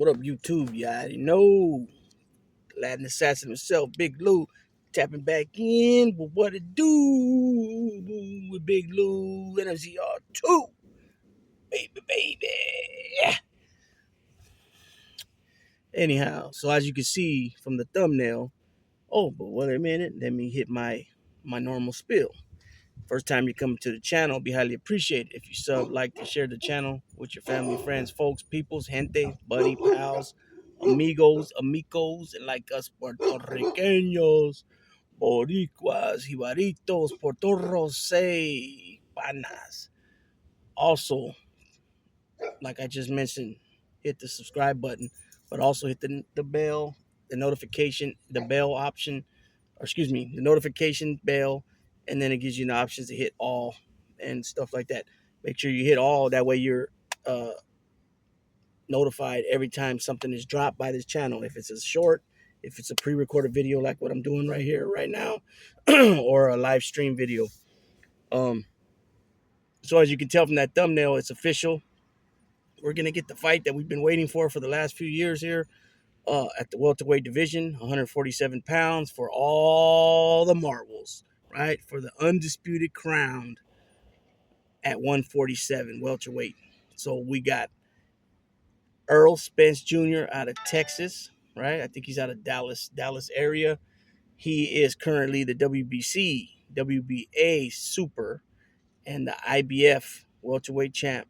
What up, YouTube? You already know. Latin assassin himself, Big Lou, tapping back in with what it do with Big Lou and MCR2. Baby. Anyhow, so as you can see from the thumbnail, but wait a minute, let me hit my normal spill. First time you come to the channel, be highly appreciated if you sub, like, and share the channel with your family, friends, folks, peoples, gente, buddy, pals, amigos, and like us Puertorriqueños, Boricuas, Jibaritos, Portorros, say, panas. Also, like I just mentioned, hit the subscribe button, but also hit the bell, the notification, the bell option, or excuse me, the notification bell, and then it gives you the options to hit all and stuff like that. Make sure you hit all. That way you're notified every time something is dropped by this channel. If it's a short, if it's a pre-recorded video like what I'm doing right here, right now, or a live stream video. So as you can tell from that thumbnail, it's official. We're going to get the fight that we've been waiting for the last few years here at the welterweight division, 147 pounds for all the marbles, right? For the undisputed crowned at 147 welterweight. So we got Errol Spence Jr. out of Texas, right? I think he's out of Dallas area. He is currently the WBC, WBA Super, and the IBF welterweight champ.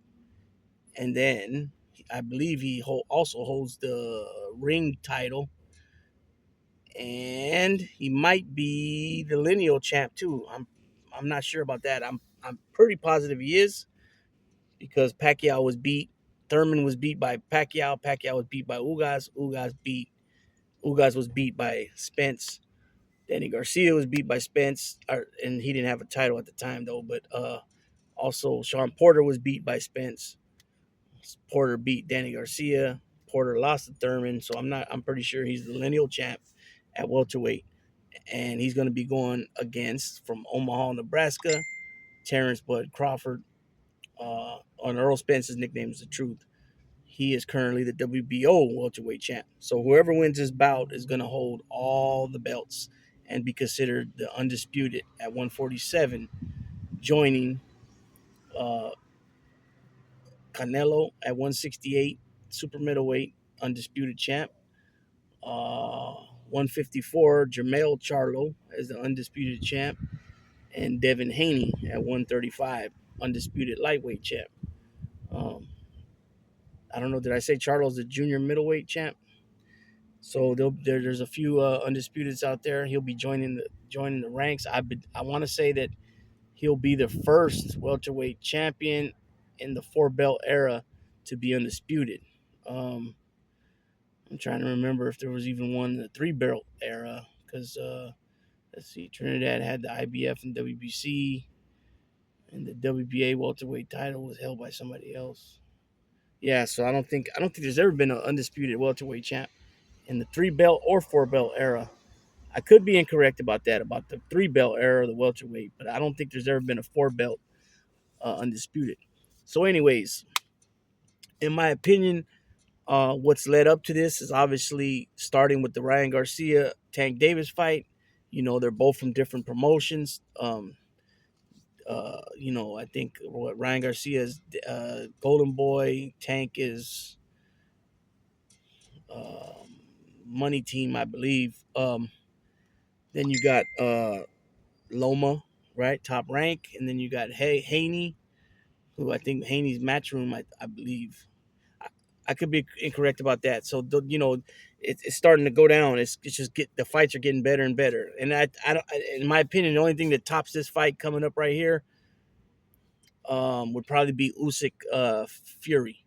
And then I believe he also holds the ring title. And he might be the lineal champ too. I'm not sure about that. I'm pretty positive he is, because Pacquiao was beat. Thurman was beat by Pacquiao. Pacquiao was beat by Ugas. Ugas was beat by Spence. Danny Garcia was beat by Spence, and he didn't have a title at the time though. But also Sean Porter was beat by Spence. Porter beat Danny Garcia. Porter lost to Thurman, so I'm pretty sure he's the lineal champ at welterweight. And he's going to be going against, from Omaha, Nebraska, Terrence Bud Crawford. On Errol Spence's nickname is The Truth. He is currently the WBO welterweight champ. So whoever wins this bout is going to hold all the belts and be considered the undisputed at 147, joining Canelo at 168, super middleweight, undisputed champ. 154, Jermell Charlo as the undisputed champ, and Devin Haney at 135, undisputed lightweight champ. I don't know, did I say Charlo's the junior middleweight champ? So there's a few undisputeds out there. He'll be joining the ranks. I want to say that he'll be the first welterweight champion in the 4-belt era to be undisputed. I'm trying to remember if there was even one in the 3-belt era, because let's see, Trinidad had the IBF and WBC, and the WBA welterweight title was held by somebody else. Yeah, so I don't think there's ever been an undisputed welterweight champ in the 3-belt or 4-belt era. I could be incorrect about that, about the 3-belt era of the welterweight, but I don't think there's ever been a 4-belt undisputed. So anyways, in my opinion, what's led up to this is obviously starting with the Ryan Garcia Tank Davis fight. You know, they're both from different promotions. I think what Ryan Garcia is Golden Boy, Tank is Money Team, I believe. Then you got Loma, right, Top Rank, and then you got Haney, who I think Haney's Matchroom, I believe. I could be incorrect about that. So it's starting to go down. It's just the fights are getting better and better. And I don't, in my opinion, the only thing that tops this fight coming up right here would probably be Usyk Fury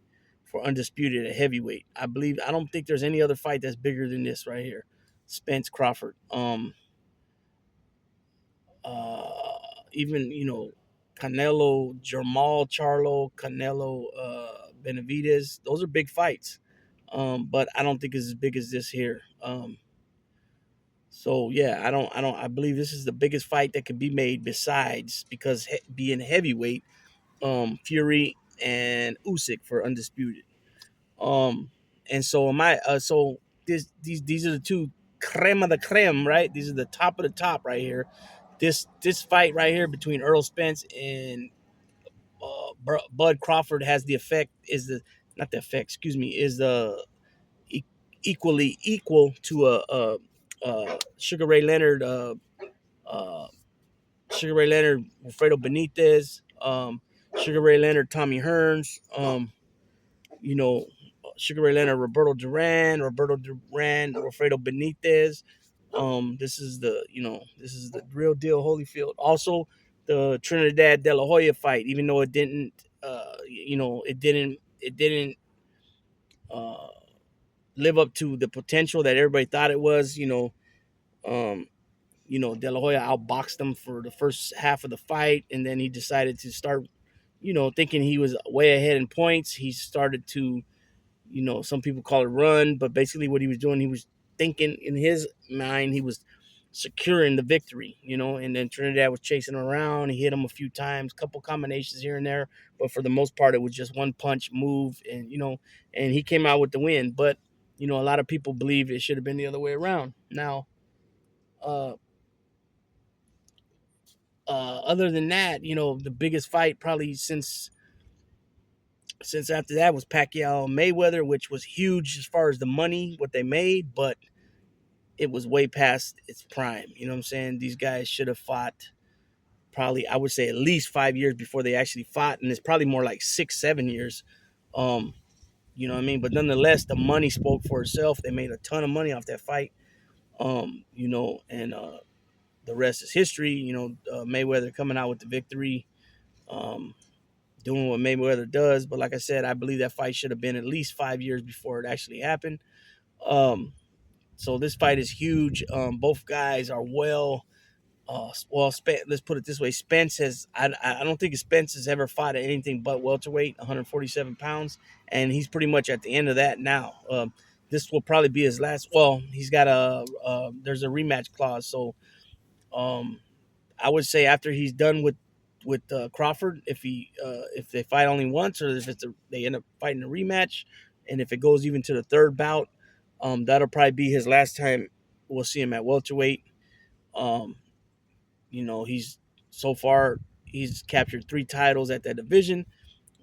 for undisputed at heavyweight. I don't think there's any other fight that's bigger than this right here. Spence Crawford. Even Canelo, Jermell, Charlo, Canelo, Benavidez. Those are big fights, but I don't think it's as big as this here. So yeah, I believe this is the biggest fight that could be made, besides, because being heavyweight, Fury and Usyk for undisputed. And so these are the two creme of the creme, right? These are the top of the top right here. This fight right here between Errol Spence and Bud Crawford has the effect is the not the effect, excuse me, is the equally equal to Sugar Ray Leonard, uh, Sugar Ray Leonard, Alfredo Benitez, Sugar Ray Leonard, Tommy Hearns, you know, Sugar Ray Leonard, Roberto Duran, Alfredo Benitez. This is the real deal Holyfield. Also, the Trinidad De La Hoya fight, even though it didn't uh, live up to the potential that everybody thought it was. Um, De La Hoya outboxed him for the first half of the fight, and then he decided to start, thinking he was way ahead in points. He started to, some people call it run, but basically what he was doing, he was thinking in his mind, he was securing the victory, and then Trinidad was chasing him around. He hit him a few times, couple combinations here and there, but for the most part, it was just one punch move, and he came out with the win. But, a lot of people believe it should have been the other way around. Now, uh, other than that, the biggest fight probably since after that was Pacquiao Mayweather, which was huge as far as the money what they made, but it was way past its prime. You know what I'm saying? These guys should have fought probably, I would say, at least 5 years before they actually fought, and it's probably more like 6, 7 years. Um, you know what I mean? But nonetheless, the money spoke for itself. They made a ton of money off that fight. And the rest is history. Mayweather coming out with the victory. Um, Doing what Mayweather does. But like I said, I believe that fight should have been at least 5 years before it actually happened. So this fight is huge. Both guys are let's put it this way. Spence has, I don't think Spence has ever fought at anything but welterweight, 147 pounds. And he's pretty much at the end of that now. This will probably be his last. Well, he's got there's a rematch clause. So, um, I would say after he's done with Crawford, if they fight only once, or if they end up fighting a rematch, and if it goes even to the third bout, that'll probably be his last time we'll see him at welterweight. Um, he's so far he's captured 3 titles at that division.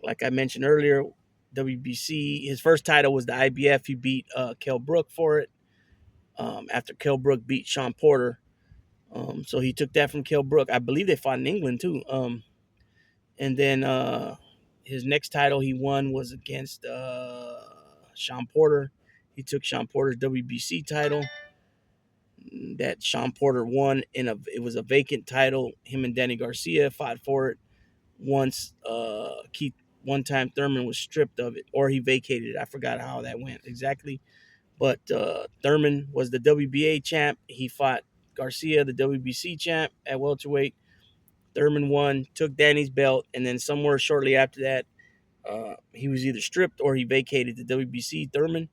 Like I mentioned earlier, WBC. His first title was the IBF. He beat Kell Brook for it. After Kell Brook beat Sean Porter. So he took that from Kell Brook. I believe they fought in England too. And then his next title he won was against Sean Porter. He took Sean Porter's WBC title that Sean Porter won it was a vacant title. Him and Danny Garcia fought for it once. Keith one time Thurman was stripped of it, or he vacated it. I forgot how that went exactly. But Thurman was the WBA champ. He fought Garcia, the WBC champ, at welterweight. Thurman won, took Danny's belt, and then somewhere shortly after that, he was either stripped or he vacated the WBC, Thurman,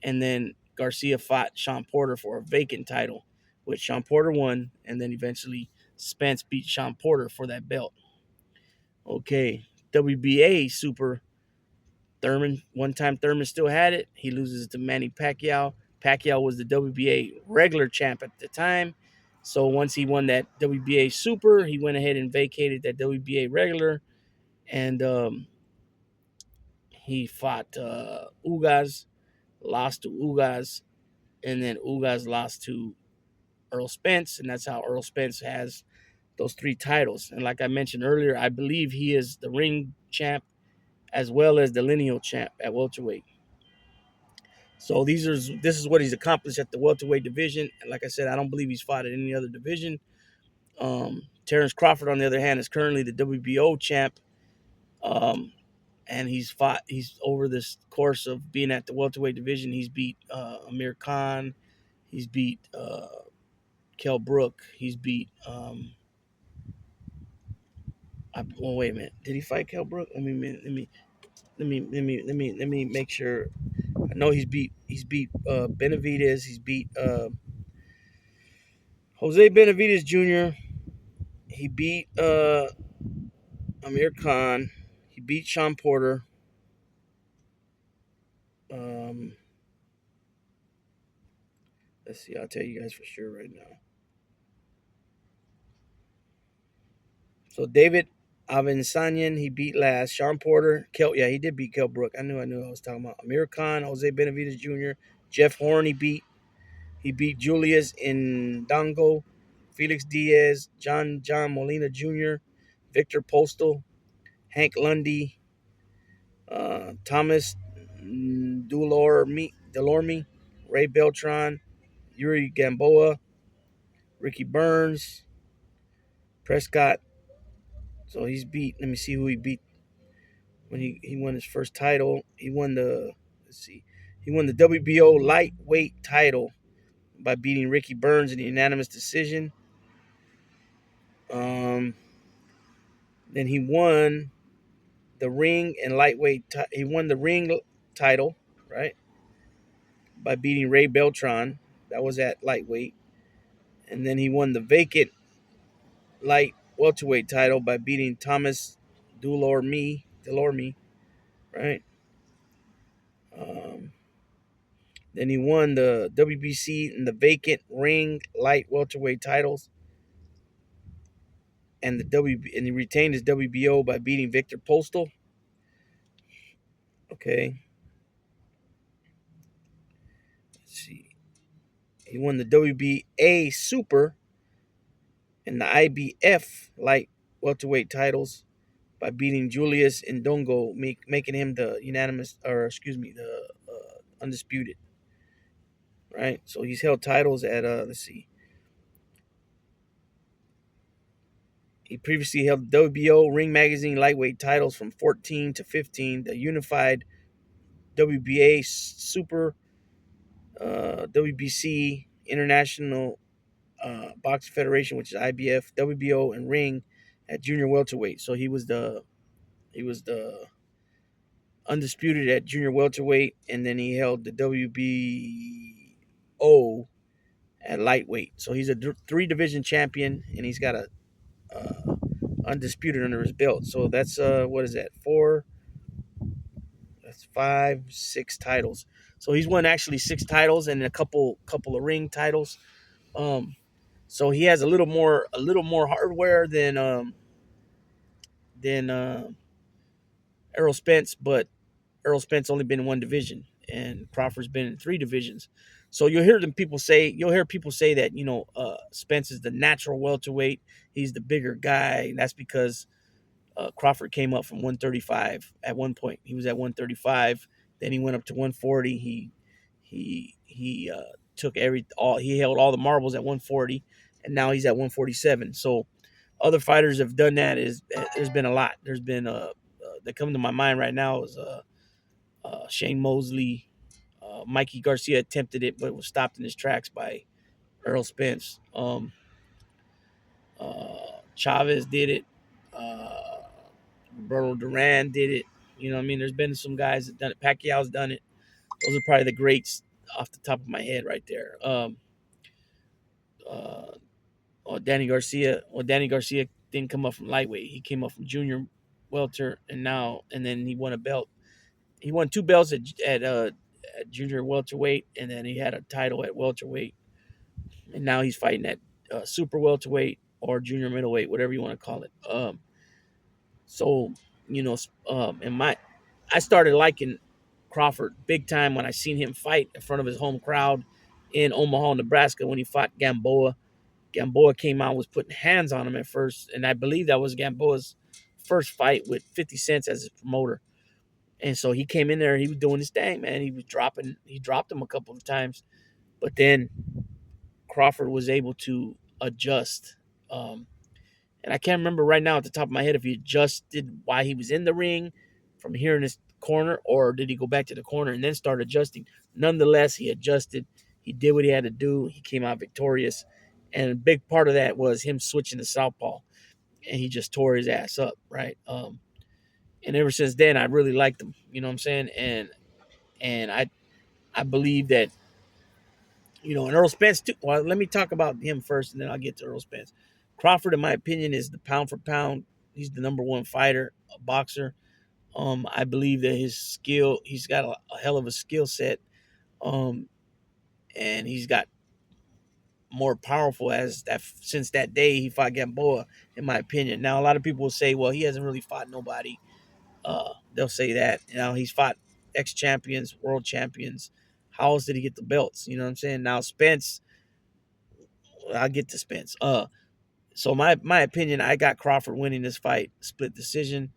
and then Garcia fought Sean Porter for a vacant title, which Sean Porter won, and then eventually Spence beat Sean Porter for that belt. Okay, WBA Super Thurman. One time Thurman still had it. He loses to Manny Pacquiao. Pacquiao was the WBA regular champ at the time. So once he won that WBA Super, he went ahead and vacated that WBA regular, and he fought Ugas, lost to Ugas, and then Ugas lost to Errol Spence, and that's how Errol Spence has those 3 titles. And like I mentioned earlier, I believe he is the ring champ as well as the lineal champ at welterweight. So this is what he's accomplished at the welterweight division. And like I said, I don't believe he's fought at any other division. Terrence Crawford, on the other hand, is currently the WBO champ. And he's over this course of being at the welterweight division, he's beat Amir Khan, he's beat Kell Brook, he's beat wait a minute, did he fight Kell Brook? Let me make sure. I know he's beat Benavidez, he's beat Jose Benavidez Jr., he beat Amir Khan, he beat Sean Porter. Let's see. I'll tell you guys for sure right now. So David Avansanyan, he beat last. Sean Porter, yeah, he did beat Kell Brook. I knew I was talking about. Amir Khan, Jose Benavidez Jr., Jeff Horn, he beat. He beat Julius Indongo, Felix Diaz, John Molina Jr., Victor Postal, Hank Lundy, Thomas Delorme, Ray Beltran, Yuri Gamboa, Ricky Burns, Prescott. So he's beat. Let me see who he beat when he won his first title. He won the He won the WBO lightweight title by beating Ricky Burns in a unanimous decision. Then he won the ring and lightweight. He won the ring title, right, by beating Ray Beltran. That was at lightweight, and then he won the vacant light welterweight title by beating Thomas Delorme, right? Um, then he won the WBC and the vacant ring light welterweight titles, and and he retained his WBO by beating Victor Postal. Okay, let's see. He won the WBA Super and the IBF light welterweight titles by beating Julius Indongo, making him the undisputed. Right, so he's held titles at let's see. He previously held WBO Ring Magazine lightweight titles from 14 to 15, the unified WBA Super, WBC International Boxing Federation, which is IBF, WBO, and Ring at junior welterweight. So he was the undisputed at junior welterweight, and then he held the WBO at lightweight. So he's a 3 division champion, and he's got a undisputed under his belt. So that's what is that? 4. That's 5, 6 titles. So he's won actually 6 titles and a couple of ring titles. So he has a little more hardware than Errol Spence, but Errol Spence only been in 1 division, and Crawford's been in 3 divisions. So you'll hear people say that Spence is the natural welterweight. He's the bigger guy. And that's because Crawford came up from 135 at one point. He was at 135. Then he went up to 140. He he held all the marbles at 140, and now he's at 147. So other fighters have done that. There's been a lot. There's been that come to my mind right now is Shane Mosley. Mikey Garcia attempted it, but was stopped in his tracks by Errol Spence. Chavez did it. Roberto Duran did it. You know what I mean? There's been some guys that done it. Pacquiao's done it. Those are probably the greats off the top of my head right there. Danny Garcia. Well, Danny Garcia didn't come up from lightweight. He came up from junior welter, and then he won a belt. He won 2 belts at junior welterweight, and then he had a title at welterweight, and now he's fighting at super welterweight or junior middleweight, whatever you want to call it. So I started liking Crawford big time when I seen him fight in front of his home crowd in Omaha, Nebraska, when he fought Gamboa. Gamboa came out, was putting hands on him at first, and I believe that was Gamboa's first fight with 50 Cent as his promoter. And so he came in there, he was doing his thing, man. He dropped him a couple of times, but then Crawford was able to adjust. And I can't remember right now at the top of my head if he adjusted while he was in the ring from here in his corner, or did he go back to the corner and then start adjusting. Nonetheless, he adjusted. He did what he had to do. He came out victorious. And a big part of that was him switching to southpaw. And he just tore his ass up, right? And ever since then, I really liked him. You know what I'm saying? And I believe that, and Earl Spence too. Well, let me talk about him first, and then I'll get to Earl Spence. Crawford, in my opinion, is the pound for pound. He's the number 1 fighter, a boxer. I believe that he's got a hell of a skill set. And he's got more powerful as that since that day he fought Gamboa, in my opinion. Now a lot of people will say, well, he hasn't really fought nobody. They'll say that. He's fought ex champions, world champions. How else did he get the belts? You know what I'm saying? Now Spence, I'll get to Spence. So my opinion, I got Crawford winning this fight, split decision.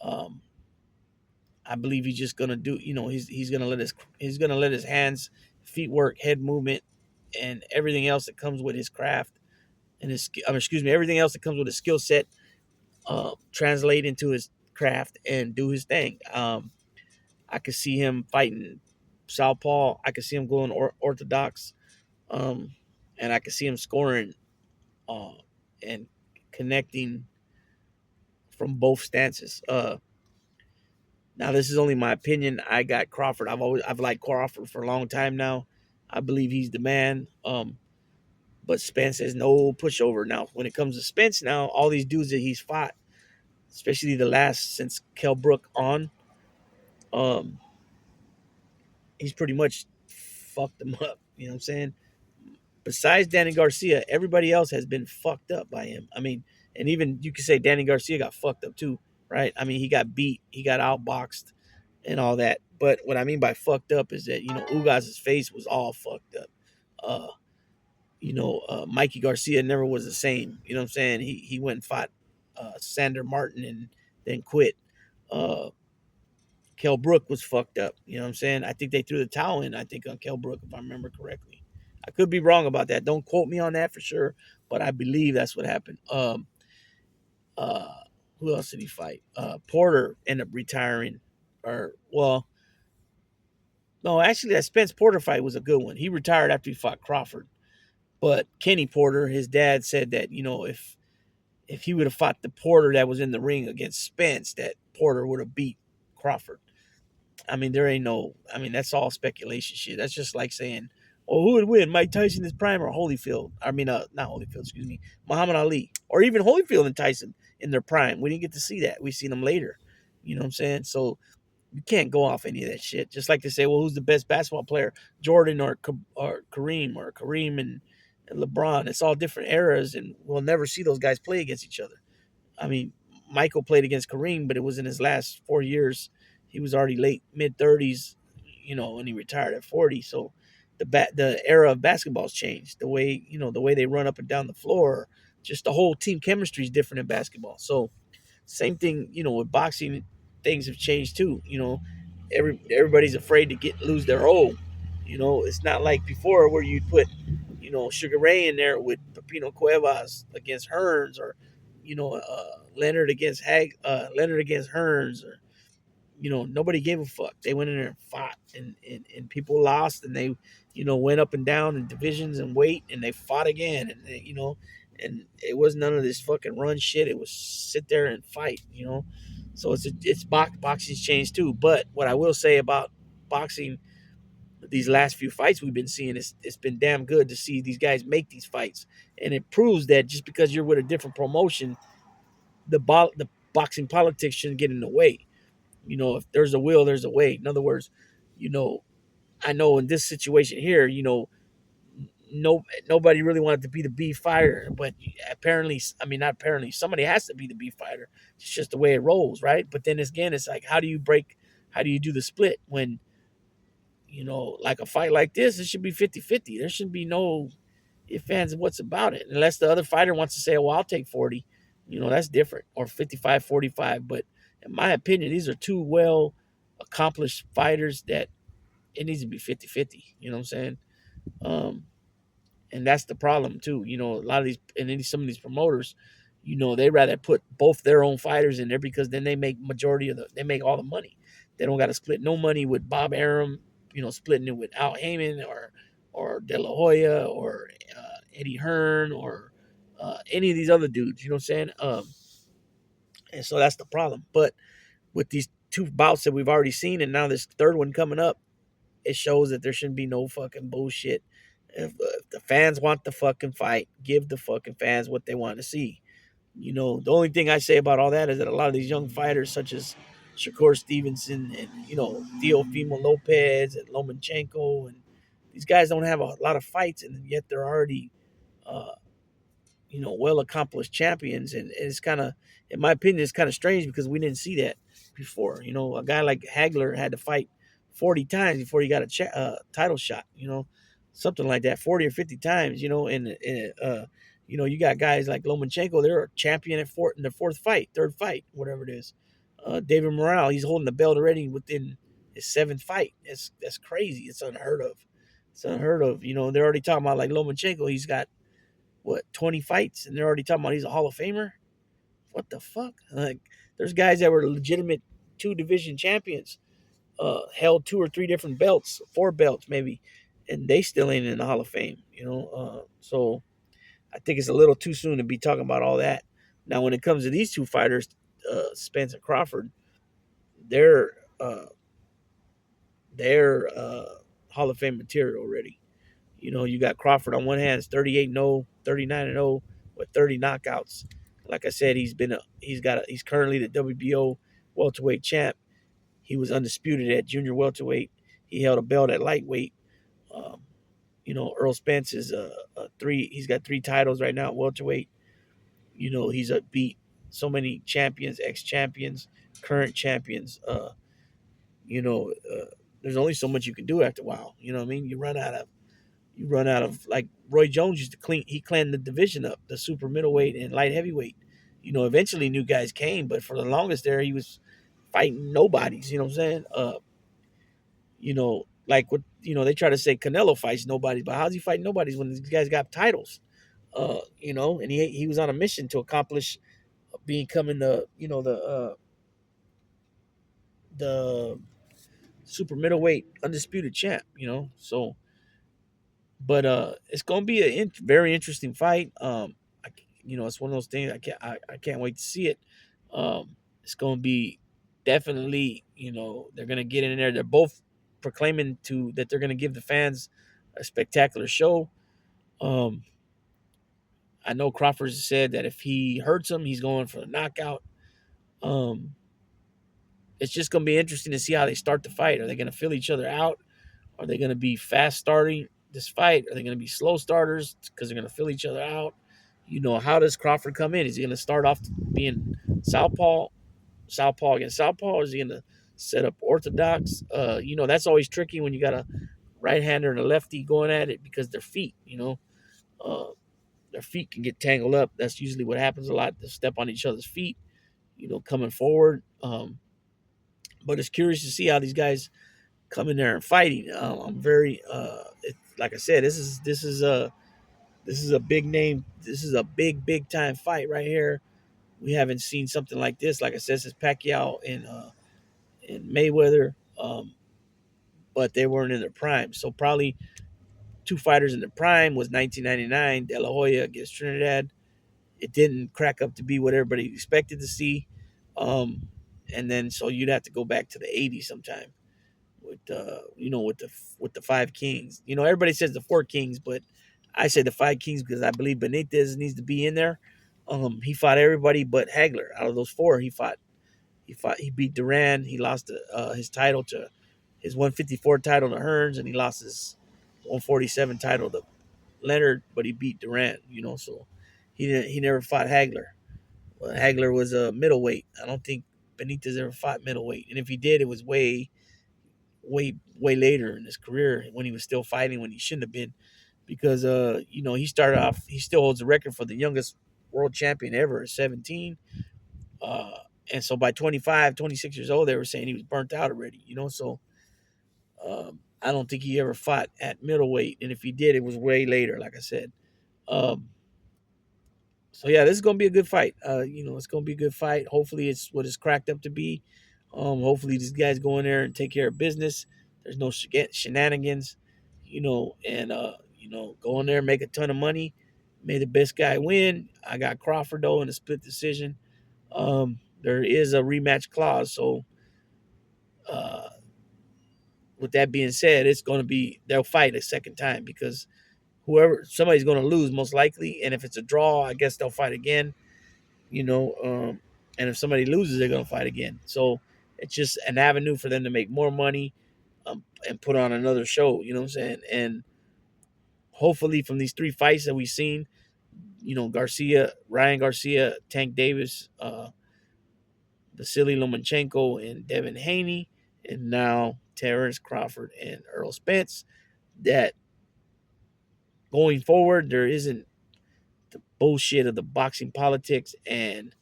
Um, I believe he's just gonna do. He's gonna let his hands, feet work, head movement, and everything else that comes with his craft and everything else that comes with his skill set, translate into his craft and do his thing. I could see him fighting southpaw. I could see him going orthodox, um, and I could see him scoring uh, and connecting from both stances. Now this is only my opinion. I got Crawford. I've liked Crawford for a long time now. I believe he's the man. But Spence is no pushover. Now when it comes to Spence, now all these dudes that he's fought, especially the last since Kell Brook on, um, he's pretty much fucked them up. You know what I'm saying? Besides Danny Garcia, everybody else has been fucked up by him. I mean, and even you could say Danny Garcia got fucked up too, right? I mean, he got beat, he got outboxed, and all that. But what I mean by fucked up is that Ugaz's face was all fucked up. Uh, Mikey Garcia never was the same. You know what I'm saying? He went and fought Sander Martin and then quit. Uh, Kell Brook was fucked up. You know what I'm saying? I think they threw the towel in, I think, on Kell Brook, if I remember correctly. I could be wrong about that. Don't quote me on that for sure, but I believe that's what happened. Uh, who else did he fight? Porter ended up retiring. Well, no, actually, that Spence Porter fight was a good one. He retired after he fought Crawford. But Kenny Porter, his dad said that, if he would have fought the Porter that was in the ring against Spence, that Porter would have beat Crawford. I mean, that's all speculation shit. That's just like saying, oh, who would win, Mike Tyson in his prime or Holyfield? I mean, not Holyfield, excuse me, Muhammad Ali. Or even Holyfield and Tyson in their prime. We didn't get to see that. We seen them later. You know what I'm saying? So you can't go off any of that shit. Just like to say, well, who's the best basketball player? Jordan or Kareem and LeBron. It's all different eras, and we'll never see those guys play against each other. I mean, Michael played against Kareem, but it was in his last 4 years. He was already late mid-30s, when he retired at 40. So the era of basketball's changed. The way they run up and down the floor, just the whole team chemistry is different in basketball. So same thing, with boxing, things have changed too. Everybody's afraid to lose their hold. It's not like before where you'd put, Sugar Ray in there with Pepino Cuevas against Hearns, or Leonard against Leonard against Hearns, or nobody gave a fuck. They went in there and fought, and people lost, and they went up and down in divisions and weight, and they fought again, and and it was none of this fucking run shit. It was sit there and fight. So boxing's changed too. But what I will say about boxing, these last few fights we've been seeing, it's been damn good to see these guys make these fights, and it proves that just because you're with a different promotion, the boxing politics shouldn't get in the way. If there's a will, there's a way. In other words, I know in this situation here, nobody really wanted to be the B fighter, but apparently, I mean, not apparently, somebody has to be the B fighter. It's just the way it rolls, right? But then again, it's like, how do you do the split when, like a fight like this, it should be 50-50. There shouldn't be no ifs, ands, and what's about it. Unless the other fighter wants to say, well, I'll take 40. That's different. Or 55-45. But in my opinion, these are two well accomplished fighters that it needs to be 50-50. You know what I'm saying? And that's the problem too. A lot of these, and then some of these promoters, they rather put both their own fighters in there because then they make they make all the money. They don't got to split no money with Bob Arum, splitting it with Al Heyman or De La Hoya or Eddie Hearn or any of these other dudes. You know what I'm saying? And so that's the problem. But with these two bouts that we've already seen, and now this third one coming up, it shows that there shouldn't be no fucking bullshit. If the fans want the fucking fight, give the fucking fans what they want to see. The only thing I say about all that is that a lot of these young fighters, such as Shakur Stevenson and, Teofimo Lopez and Lomachenko, and these guys don't have a lot of fights, and yet they're already uh, well accomplished champions, and it's kind of, in my opinion, it's kind of strange because we didn't see that before. A guy like Hagler had to fight 40 times before he got a title shot. Something like that, 40 or 50 times. You got guys like Lomachenko; they're a champion in the fourth fight, third fight, whatever it is. David Morale, he's holding the belt already within his seventh fight. That's crazy. It's unheard of. It's unheard of. They're already talking about like Lomachenko. He's got what 20 fights, and they're already talking about he's a Hall of Famer. What the fuck? Like, there's guys that were legitimate two division champions, held two or three different belts, four belts maybe, and they still ain't in the Hall of Fame. So I think it's a little too soon to be talking about all that. Now, when it comes to these two fighters, Spence and Crawford, they're uh, they're Hall of Fame material already. You got Crawford on one hand, 38-0, 39-0 with 30 knockouts. Like I said, he's currently the WBO welterweight champ. He was undisputed at junior welterweight. He held a belt at lightweight. Um, Errol Spence is three. He's got three titles right now at welterweight. He's beat so many champions, ex champions, current champions. You know, uh, there's only so much you can do after a while. You know what I mean? You run out of like Roy Jones used to clean. He cleaned the division up, the super middleweight and light heavyweight. Eventually new guys came, but for the longest there, he was fighting nobodies. You know what I'm saying? Like what they try to say Canelo fights nobody, but how's he fighting nobodies when these guys got titles? And he was on a mission to accomplish becoming the super middleweight undisputed champ. So but it's gonna be a very interesting fight. It's one of those things I can't wait to see it. It's gonna be definitely they're gonna get in there. They're both proclaiming that they're gonna give the fans a spectacular show. Um, I know Crawford said that if he hurts him, he's going for a knockout. Um, it's just gonna be interesting to see how they start the fight. Are they gonna fill each other out? Are they going to be fast starting this fight? Are they going to be slow starters because they're going to fill each other out? How does Crawford come in? Is he going to start off being southpaw against southpaw, or is he going to set up orthodox? That's always tricky when you got a right-hander and a lefty going at it because uh, their feet can get tangled up. That's usually what happens a lot. They step on each other's feet, coming forward. But it's curious to see how these guys coming there and fighting. I'm very like I said, this is a big name. This is a big time fight right here. We haven't seen something like this. Like I said, since Pacquiao and Mayweather, but they weren't in their prime. So probably two fighters in their prime was 1999 De La Hoya against Trinidad. It didn't crack up to be what everybody expected to see. Um, and then so you'd have to go back to the 80s sometime with the five kings. Everybody says the four kings, but I say the five kings because I believe Benitez needs to be in there. He fought everybody but Hagler. Out of those four, he beat Duran. He lost his title to his 154 title to Hearns, and he lost his 147 title to Leonard, but he beat Duran. So he never fought Hagler. Well, Hagler was a middleweight. I don't think Benitez ever fought middleweight, and if he did, it was way later in his career when he was still fighting when he shouldn't have been, because he started off, he still holds the record for the youngest world champion ever at 17. uh and so by 25, 26 years old, they were saying he was burnt out already. So I don't think he ever fought at middleweight, and if he did, it was way later, like I said. um so yeah, this is gonna be a good fight. It's gonna be a good fight. Hopefully, it's what it's cracked up to be. Hopefully, these guys go in there and take care of business. There's no shenanigans. And go in there and make a ton of money. May the best guy win. I got Crawford though in a split decision. There is a rematch clause, so uh, with that being said, it's going to be, they'll fight a second time because somebody's going to lose most likely, and if it's a draw, I guess they'll fight again. you know, um, and if somebody loses, they're gonna fight again. So it's just an avenue for them to make more money, and put on another show. You know what I'm saying? And hopefully, from these three fights that we've seen, Ryan Garcia, Tank Davis, Vasily Lomachenko, and Devin Haney, and now Terrence Crawford and Errol Spence. That going forward, there isn't the bullshit of the boxing politics, and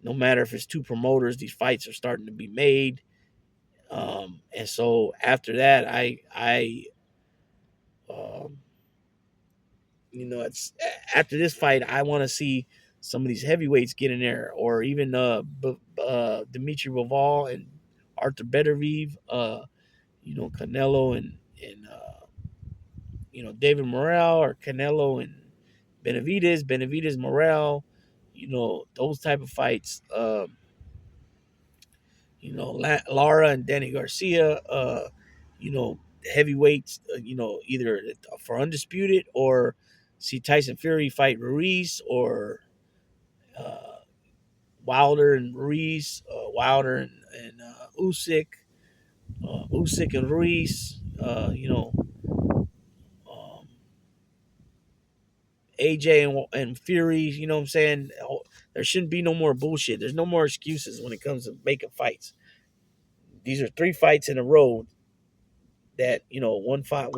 no matter if it's two promoters, these fights are starting to be made. And so after that, um, it's after this fight, I want to see some of these heavyweights get in there, or even Dimitri Bivol and Arthur Beterbiev, Canelo and David Morrell, or Canelo and Benavidez Morrell, those type of fights. Lara and Danny Garcia, heavyweights, either for Undisputed, or see Tyson Fury fight Ruiz, or uh, Wilder and Ruiz, Wilder and Usyk and Ruiz, um, AJ and Fury, you know what I'm saying? There shouldn't be no more bullshit. There's no more excuses when it comes to making fights. These are 3 fights in a row that one fought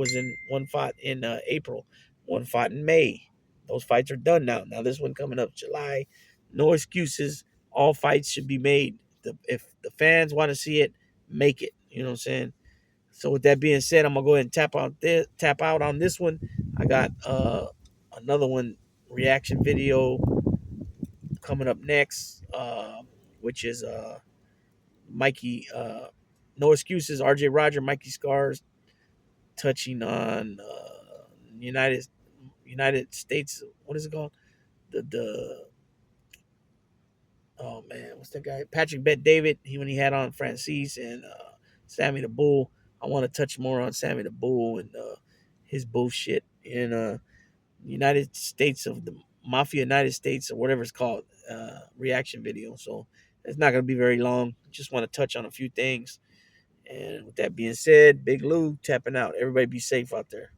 in April, one fought in May. Those fights are done now. Now this one coming up July. No excuses. All fights should be made. If the fans want to see it, make it. You know what I'm saying? So with that being said, I'm gonna go ahead and tap out on this one. I got another one reaction video coming up next, which is Mikey. No excuses. RJ Roger, Mikey Scars, touching on United United States. What is it called? The Oh man, what's that guy? Patrick Bet David. When he had on Francis and Sammy the Bull. I want to touch more on Sammy the Bull and his bullshit in United States of the Mafia United States, or whatever it's called, reaction video. So it's not gonna be very long. Just want to touch on a few things. And with that being said, Big Lou tapping out. Everybody be safe out there.